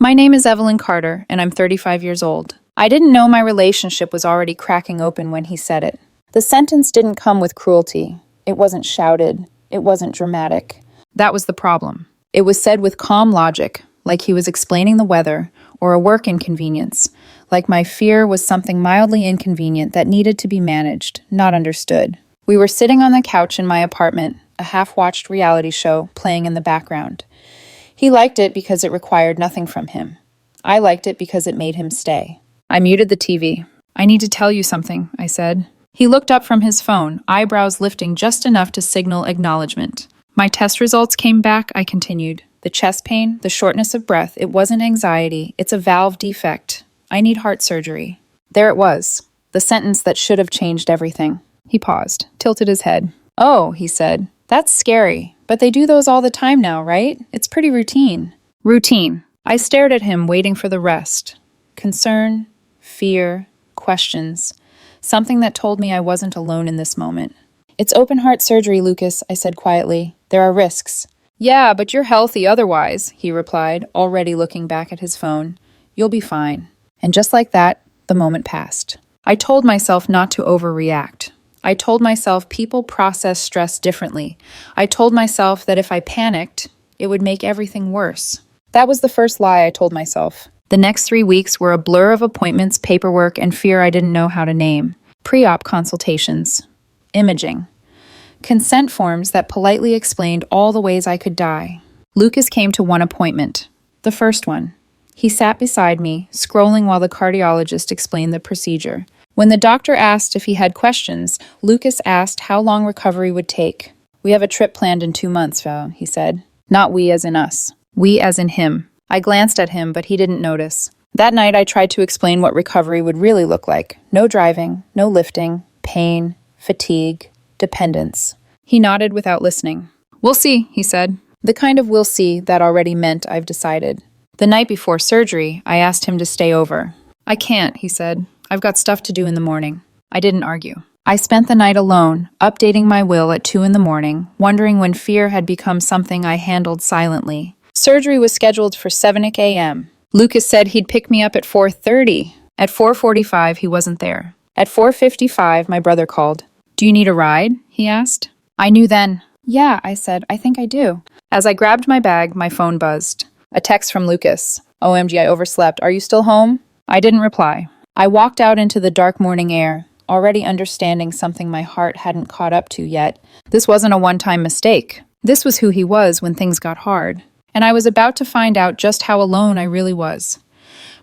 My name is Evelyn Carter, and I'm 35 years old. I didn't know my relationship was already cracking open when he said it. The sentence didn't come with cruelty. It wasn't shouted. It wasn't dramatic. That was the problem. It was said with calm logic, like he was explaining the weather or a work inconvenience, like my fear was something mildly inconvenient that needed to be managed, not understood. We were sitting on the couch in my apartment, a half-watched reality show playing in the background. He liked it because it required nothing from him. I liked it because it made him stay. I muted the TV. "I need to tell you something," I said. He looked up from his phone, eyebrows lifting just enough to signal acknowledgement. "My test results came back," I continued. "The chest pain, the shortness of breath, it wasn't anxiety, it's a valve defect. I need heart surgery." There it was, the sentence that should have changed everything. He paused, tilted his head. "Oh," he said, "that's scary. But they do those all the time now, right? It's pretty routine." Routine. I stared at him, waiting for the rest. Concern, fear, questions. Something that told me I wasn't alone in this moment. "It's open heart surgery, Lucas," I said quietly. "There are risks." "Yeah, but you're healthy otherwise," he replied, already looking back at his phone. "You'll be fine." And just like that, the moment passed. I told myself not to overreact. I told myself people process stress differently. I told myself that if I panicked, it would make everything worse. That was the first lie I told myself. The next 3 weeks were a blur of appointments, paperwork, and fear I didn't know how to name. Pre-op consultations. Imaging. Consent forms that politely explained all the ways I could die. Lucas came to one appointment. The first one. He sat beside me, scrolling while the cardiologist explained the procedure. When the doctor asked if he had questions, Lucas asked how long recovery would take. "We have a trip planned in 2 months, Val," he said. Not we as in us. We as in him. I glanced at him, but he didn't notice. That night I tried to explain what recovery would really look like. No driving, no lifting, pain, fatigue, dependence. He nodded without listening. "We'll see," he said. The kind of "we'll see" that already meant I've decided. The night before surgery, I asked him to stay over. "I can't," he said. "I've got stuff to do in the morning." I didn't argue. I spent the night alone, updating my will at 2 a.m, wondering when fear had become something I handled silently. Surgery was scheduled for 7 a.m. Lucas said he'd pick me up at 4:30. At 4:45, he wasn't there. At 4:55, my brother called. "Do you need a ride?" he asked. I knew then. "Yeah," I said, "I think I do." As I grabbed my bag, my phone buzzed. A text from Lucas. "OMG, I overslept. Are you still home?" I didn't reply. I walked out into the dark morning air, already understanding something my heart hadn't caught up to yet. This wasn't a one-time mistake. This was who he was when things got hard. And I was about to find out just how alone I really was.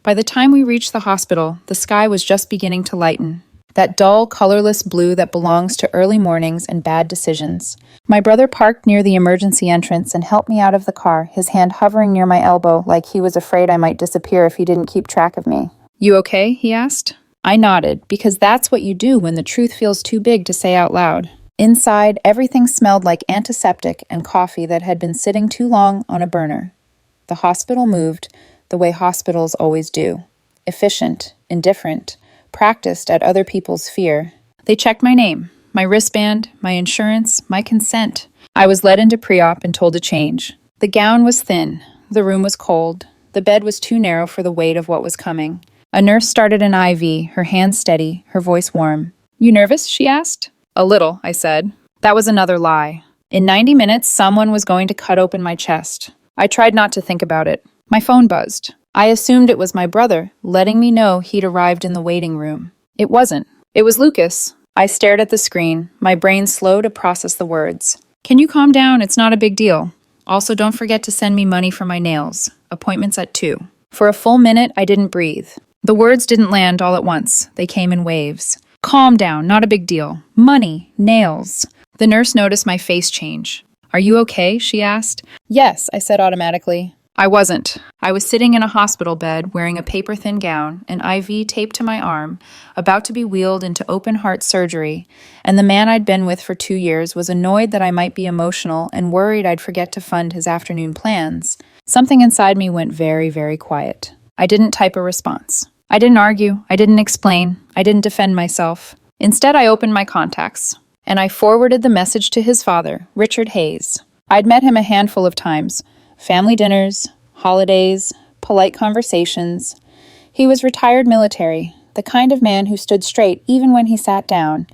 By the time we reached the hospital, the sky was just beginning to lighten. That dull, colorless blue that belongs to early mornings and bad decisions. My brother parked near the emergency entrance and helped me out of the car, his hand hovering near my elbow like he was afraid I might disappear if he didn't keep track of me. "You okay?" he asked. I nodded, because that's what you do when the truth feels too big to say out loud. Inside, everything smelled like antiseptic and coffee that had been sitting too long on a burner. The hospital moved the way hospitals always do. Efficient, indifferent, practiced at other people's fear. They checked my name, my wristband, my insurance, my consent. I was led into pre-op and told to change. The gown was thin. The room was cold. The bed was too narrow for the weight of what was coming. A nurse started an IV, her hands steady, her voice warm. "You nervous?" she asked. "A little," I said. That was another lie. In 90 minutes, someone was going to cut open my chest. I tried not to think about it. My phone buzzed. I assumed it was my brother, letting me know he'd arrived in the waiting room. It wasn't. It was Lucas. I stared at the screen, my brain slow to process the words. "Can you calm down? It's not a big deal. Also, don't forget to send me money for my nails. Appointment's at 2. For a full minute, I didn't breathe. The words didn't land all at once. They came in waves. "Calm down, not a big deal. Money, nails." The nurse noticed my face change. "Are you okay?" she asked. "Yes," I said automatically. I wasn't. I was sitting in a hospital bed, wearing a paper-thin gown, an IV taped to my arm, about to be wheeled into open-heart surgery, and the man I'd been with for 2 years was annoyed that I might be emotional and worried I'd forget to fund his afternoon plans. Something inside me went very, very quiet. I didn't type a response. I didn't argue. I didn't explain. I didn't defend myself. Instead, I opened my contacts, and I forwarded the message to his father, Richard Hayes. I'd met him a handful of times. Family dinners, holidays, polite conversations. He was retired military, the kind of man who stood straight even when he sat down,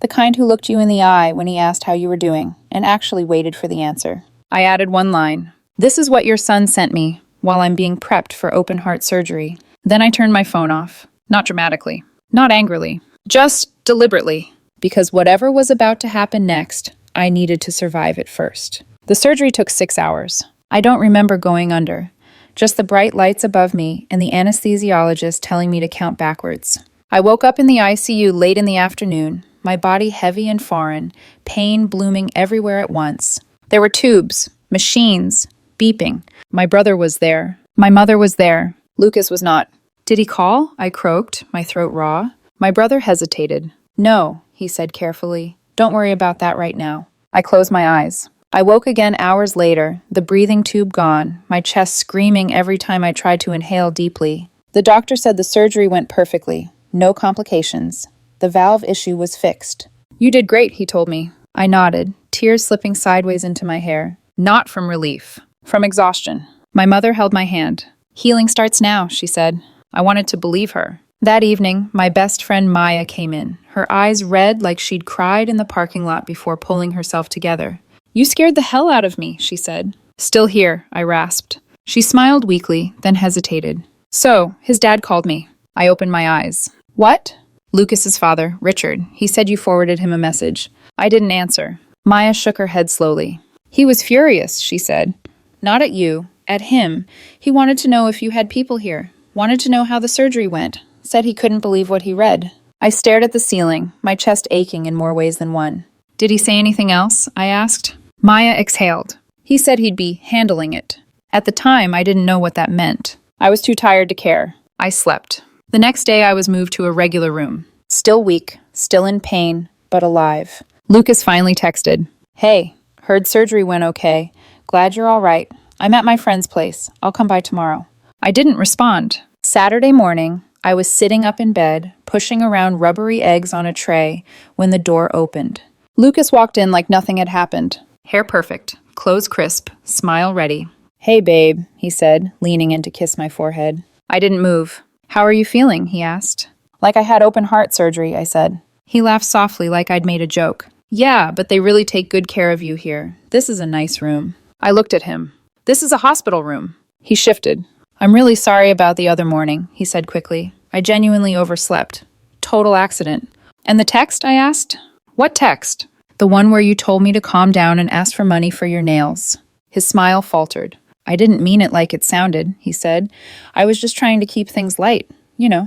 the kind who looked you in the eye when he asked how you were doing, and actually waited for the answer. I added one line. "This is what your son sent me while I'm being prepped for open heart surgery." Then I turned my phone off. Not dramatically. Not angrily. Just deliberately. Because whatever was about to happen next, I needed to survive it first. The surgery took 6 hours. I don't remember going under. Just the bright lights above me and the anesthesiologist telling me to count backwards. I woke up in the ICU late in the afternoon, my body heavy and foreign, pain blooming everywhere at once. There were tubes, machines, beeping. My brother was there. My mother was there. Lucas was not. "Did he call?" I croaked, my throat raw. My brother hesitated. "No," he said carefully. "Don't worry about that right now." I closed my eyes. I woke again hours later, the breathing tube gone, my chest screaming every time I tried to inhale deeply. The doctor said the surgery went perfectly. No complications. The valve issue was fixed. "You did great," he told me. I nodded, tears slipping sideways into my hair. Not from relief. From exhaustion. My mother held my hand. "Healing starts now," she said. I wanted to believe her. That evening, my best friend Maya came in, her eyes red like she'd cried in the parking lot before pulling herself together. "You scared the hell out of me," she said. "Still here," I rasped. She smiled weakly, then hesitated. "So, his dad called me." I opened my eyes. "What?" "Lucas's father, Richard. He said you forwarded him a message." I didn't answer. Maya shook her head slowly. "He was furious," she said. "Not at you, at him. He wanted to know if you had people here. Wanted to know how the surgery went. Said he couldn't believe what he read." I stared at the ceiling, my chest aching in more ways than one. "Did he say anything else?" I asked. Maya exhaled. "He said he'd be handling it." At the time, I didn't know what that meant. I was too tired to care. I slept. The next day, I was moved to a regular room. Still weak, still in pain, but alive. Lucas finally texted. "Hey, heard surgery went okay. Glad you're all right. I'm at my friend's place. I'll come by tomorrow." I didn't respond. Saturday morning, I was sitting up in bed, pushing around rubbery eggs on a tray, when the door opened. Lucas walked in like nothing had happened. Hair perfect, clothes crisp, smile ready. "Hey, babe," he said, leaning in to kiss my forehead. I didn't move. "How are you feeling?" he asked. "Like I had open heart surgery," I said. He laughed softly like I'd made a joke. "Yeah, but they really take good care of you here. This is a nice room." I looked at him. "This is a hospital room." He shifted. "I'm really sorry about the other morning," he said quickly. "I genuinely overslept. Total accident." "And the text?" I asked. "What text?" "The one where you told me to calm down and ask for money for your nails." His smile faltered. "I didn't mean it like it sounded," he said. "I was just trying to keep things light,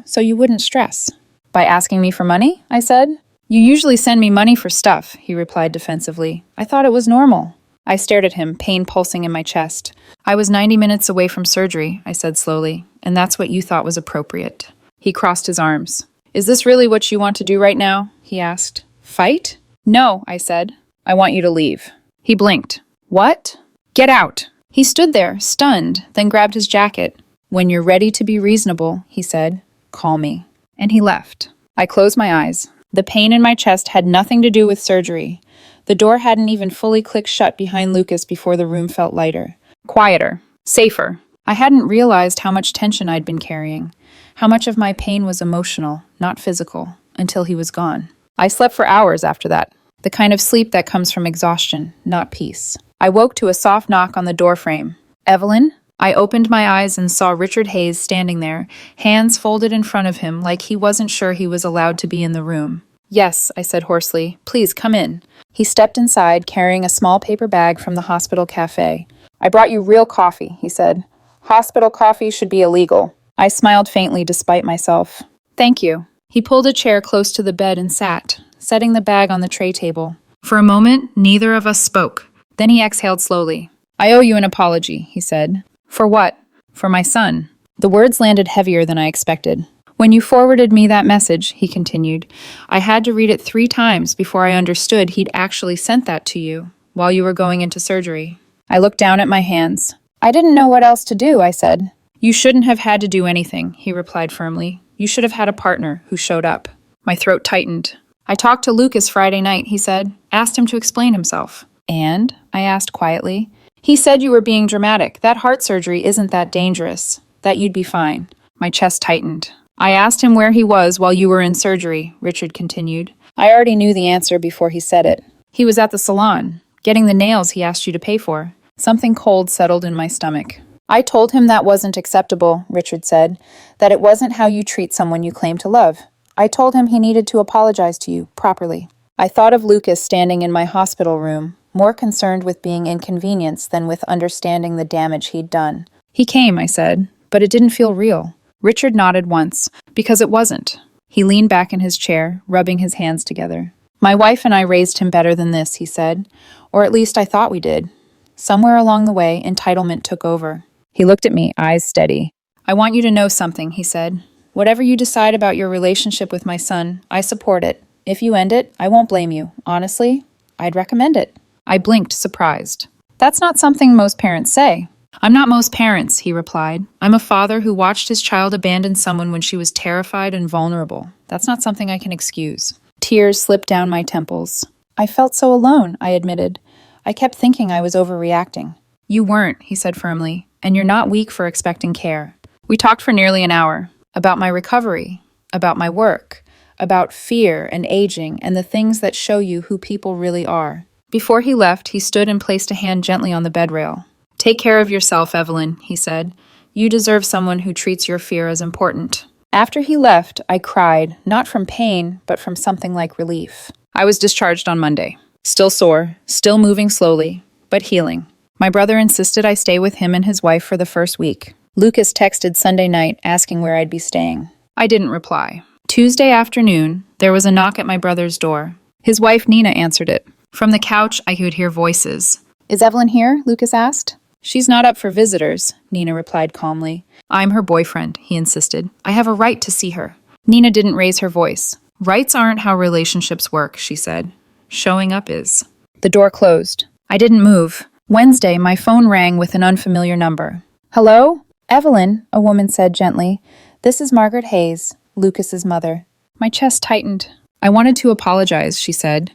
so you wouldn't stress." "By asking me for money?" I said. "You usually send me money for stuff," he replied defensively. "I thought it was normal." I stared at him, pain pulsing in my chest. "I was 90 minutes away from surgery," I said slowly, "and that's what you thought was appropriate." He crossed his arms. "Is this really what you want to do right now?" he asked. "Fight?" "No," I said. "I want you to leave." He blinked. "What?" "Get out." He stood there, stunned, then grabbed his jacket. "When you're ready to be reasonable," he said, "call me." And he left. I closed my eyes. The pain in my chest had nothing to do with surgery. The door hadn't even fully clicked shut behind Lucas before the room felt lighter. Quieter. Safer. I hadn't realized how much tension I'd been carrying. How much of my pain was emotional, not physical, until he was gone. I slept for hours after that. The kind of sleep that comes from exhaustion, not peace. I woke to a soft knock on the doorframe. "Evelyn?" I opened my eyes and saw Richard Hayes standing there, hands folded in front of him like he wasn't sure he was allowed to be in the room. "Yes," I said hoarsely. "Please, come in." He stepped inside, carrying a small paper bag from the hospital cafe. "I brought you real coffee," he said. "Hospital coffee should be illegal." I smiled faintly despite myself. "Thank you." He pulled a chair close to the bed and sat, setting the bag on the tray table. For a moment, neither of us spoke. Then he exhaled slowly. "I owe you an apology," he said. "For what?" "For my son." The words landed heavier than I expected. "When you forwarded me that message," he continued, "I had to read it 3 times before I understood he'd actually sent that to you while you were going into surgery." I looked down at my hands. "I didn't know what else to do," I said. "You shouldn't have had to do anything," he replied firmly. "You should have had a partner who showed up." My throat tightened. "I talked to Lucas Friday night," he said. "Asked him to explain himself." "And?" I asked quietly. "He said you were being dramatic. That heart surgery isn't that dangerous." that you'd be fine. My chest tightened. I asked him where he was while you were in surgery, Richard continued. I already knew the answer before he said it. He was at the salon, getting the nails he asked you to pay for. Something cold settled in my stomach. I told him that wasn't acceptable, Richard said, that it wasn't how you treat someone you claim to love. I told him he needed to apologize to you, properly. I thought of Lucas standing in my hospital room, more concerned with being inconvenienced than with understanding the damage he'd done. He came, I said, but it didn't feel real. Richard nodded once, because it wasn't. He leaned back in his chair, rubbing his hands together. My wife and I raised him better than this, he said. Or at least I thought we did. Somewhere along the way, entitlement took over. He looked at me, eyes steady. I want you to know something, he said. Whatever you decide about your relationship with my son, I support it. If you end it, I won't blame you. Honestly, I'd recommend it. I blinked, surprised. That's not something most parents say. I'm not most parents, he replied. I'm a father who watched his child abandon someone when she was terrified and vulnerable. That's not something I can excuse. Tears slipped down my temples. I felt so alone, I admitted. I kept thinking I was overreacting. You weren't, he said firmly, and you're not weak for expecting care. We talked for nearly an hour, about my recovery, about my work, about fear and aging and the things that show you who people really are. Before he left, he stood and placed a hand gently on the bed rail. Take care of yourself, Evelyn, he said. You deserve someone who treats your fear as important. After he left, I cried, not from pain, but from something like relief. I was discharged on Monday. Still sore, still moving slowly, but healing. My brother insisted I stay with him and his wife for the first week. Lucas texted Sunday night asking where I'd be staying. I didn't reply. Tuesday afternoon, there was a knock at my brother's door. His wife Nina answered it. From the couch, I could hear voices. Is Evelyn here? Lucas asked. She's not up for visitors, Nina replied calmly. I'm her boyfriend, he insisted. I have a right to see her. Nina didn't raise her voice. Rights aren't how relationships work, she said. Showing up is. The door closed. I didn't move. Wednesday, my phone rang with an unfamiliar number. Hello? Evelyn, a woman said gently. This is Margaret Hayes, Lucas's mother. My chest tightened. I wanted to apologize, she said.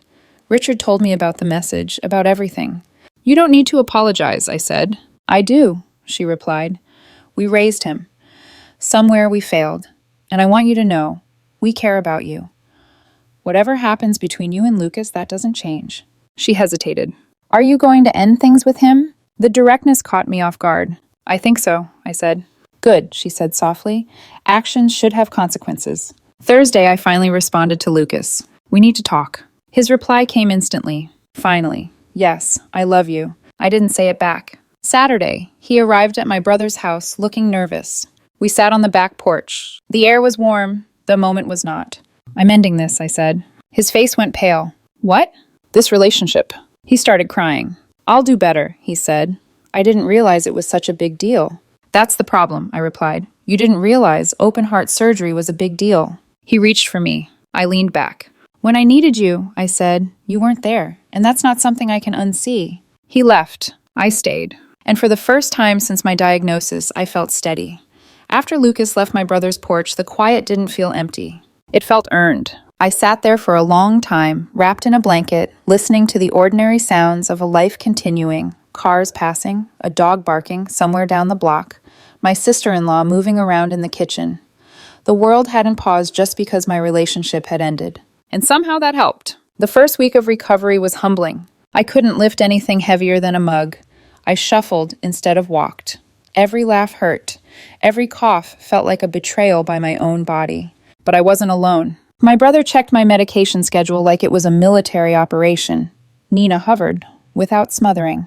Richard told me about the message, about everything. You don't need to apologize, I said. I do, she replied. We raised him. Somewhere we failed. And I want you to know, we care about you. Whatever happens between you and Lucas, that doesn't change. She hesitated. Are you going to end things with him? The directness caught me off guard. I think so, I said. Good, she said softly. Actions should have consequences. Thursday, I finally responded to Lucas. We need to talk. His reply came instantly. Finally. Yes, I love you. I didn't say it back. Saturday, he arrived at my brother's house looking nervous. We sat on the back porch. The air was warm. The moment was not. I'm ending this, I said. His face went pale. What? This relationship. He started crying. I'll do better, he said. I didn't realize it was such a big deal. That's the problem, I replied. You didn't realize open-heart surgery was a big deal. He reached for me. I leaned back. When I needed you, I said, you weren't there, and that's not something I can unsee. He left. I stayed. And for the first time since my diagnosis, I felt steady. After Lucas left my brother's porch, the quiet didn't feel empty. It felt earned. I sat there for a long time, wrapped in a blanket, listening to the ordinary sounds of a life continuing, cars passing, a dog barking somewhere down the block, my sister-in-law moving around in the kitchen. The world hadn't paused just because my relationship had ended. And somehow that helped. The first week of recovery was humbling. I couldn't lift anything heavier than a mug. I shuffled instead of walked. Every laugh hurt. Every cough felt like a betrayal by my own body. But I wasn't alone. My brother checked my medication schedule like it was a military operation. Nina hovered, without smothering.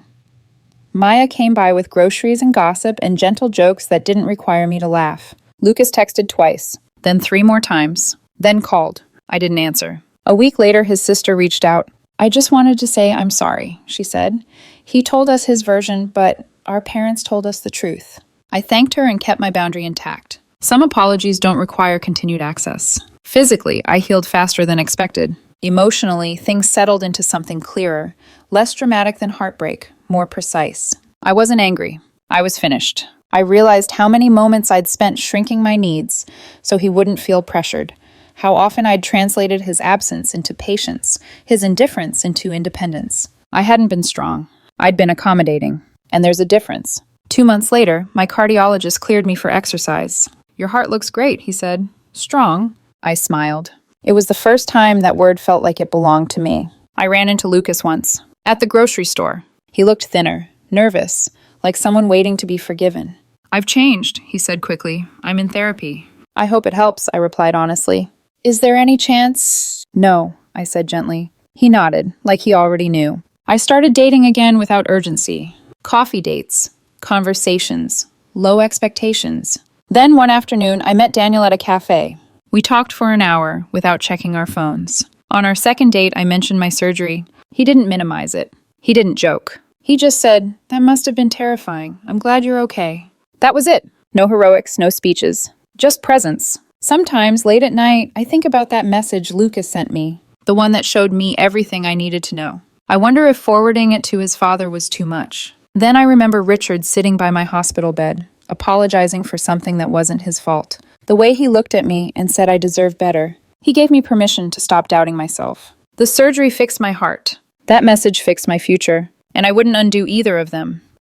Maya came by with groceries and gossip and gentle jokes that didn't require me to laugh. Lucas texted twice, then 3 more times, then called. I didn't answer. A week later, his sister reached out. I just wanted to say I'm sorry, she said. He told us his version, but our parents told us the truth. I thanked her and kept my boundary intact. Some apologies don't require continued access. Physically, I healed faster than expected. Emotionally, things settled into something clearer, less dramatic than heartbreak, more precise. I wasn't angry. I was finished. I realized how many moments I'd spent shrinking my needs so he wouldn't feel pressured. How often I'd translated his absence into patience, his indifference into independence. I hadn't been strong. I'd been accommodating. And there's a difference. 2 months later, my cardiologist cleared me for exercise. "Your heart looks great," he said. "Strong?" I smiled. It was the first time that word felt like it belonged to me. I ran into Lucas once, at the grocery store. He looked thinner, nervous, like someone waiting to be forgiven. "I've changed," he said quickly. "I'm in therapy." "I hope it helps," I replied honestly. "Is there any chance?" "No," I said gently. He nodded, like he already knew. I started dating again without urgency. Coffee dates, conversations, low expectations. Then one afternoon, I met Daniel at a cafe. We talked for an hour without checking our phones. On our second date, I mentioned my surgery. He didn't minimize it. He didn't joke. He just said, "That must have been terrifying. I'm glad you're okay." That was it. No heroics, no speeches. Just presence. Sometimes, late at night, I think about that message Lucas sent me, the one that showed me everything I needed to know. I wonder if forwarding it to his father was too much. Then I remember Richard sitting by my hospital bed, apologizing for something that wasn't his fault. The way he looked at me and said I deserve better. He gave me permission to stop doubting myself. The surgery fixed my heart. That message fixed my future, and I wouldn't undo either of them.